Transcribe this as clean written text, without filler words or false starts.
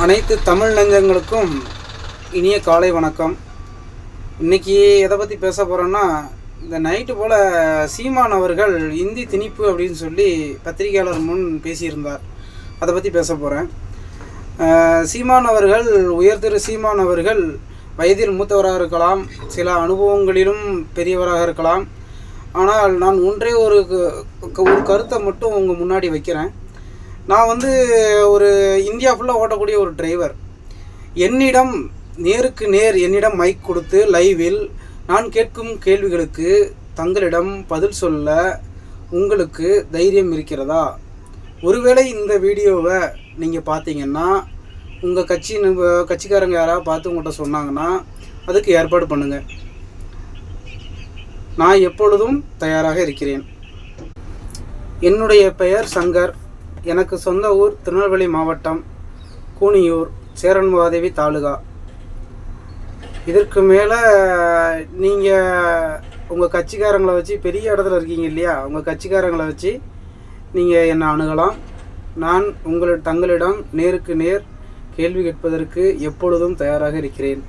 அனைத்து தமிழ் நெஞ்சங்களுக்கும் இனிய காலை வணக்கம். இன்றைக்கி எதை பற்றி பேச போகிறோன்னா, இந்த நைட்டு போல் சீமான் அவர்கள் இந்தி திணிப்பு அப்படின்னு சொல்லி பத்திரிகையாளர் முன் பேசியிருந்தார். அதை பற்றி பேச போகிறேன். சீமான் அவர்கள், உயர்திரு சீமான் அவர்கள் வயதில் மூத்தவராக இருக்கலாம், சில அனுபவங்களிலும் பெரியவராக இருக்கலாம். ஆனால் நான் ஒன்றே ஒரு கருத்தை மட்டும் உங்கள் முன்னாடி வைக்கிறேன். நான் ஒரு இந்தியா ஃபுல்லாக ஓட்டக்கூடிய ஒரு டிரைவர். என்னிடம் நேருக்கு நேர் என்னிடம் மைக் கொடுத்து லைவில் நான் கேட்கும் கேள்விகளுக்கு தங்களிடம் பதில் சொல்ல உங்களுக்கு தைரியம் இருக்கிறதா? ஒருவேளை இந்த வீடியோவை நீங்கள் பார்த்தீங்கன்னா, உங்கள் கட்சிக்காரங்க யாராவது பார்த்து உங்கள்கிட்ட சொன்னாங்கன்னா அதுக்கு ஏற்பாடு பண்ணுங்கள். நான் எப்பொழுதும் தயாராக இருக்கிறேன். என்னுடைய பெயர் சங்கர். எனக்கு சொந்த ஊர் திருநெல்வேலி மாவட்டம், கூனியூர், சேரன்மகாதேவி தாலுகா. இதற்கு மேலே நீங்கள் உங்கள் கட்சிக்காரங்களை வச்சு, பெரிய இடத்துல இருக்கீங்க இல்லையா, உங்கள் கட்சிக்காரங்களை வச்சு நீங்கள் என்னை அணுகலாம். நான் தங்களிடம் நேருக்கு நேர் கேள்வி கேட்பதற்கு எப்பொழுதும் தயாராக இருக்கிறேன்.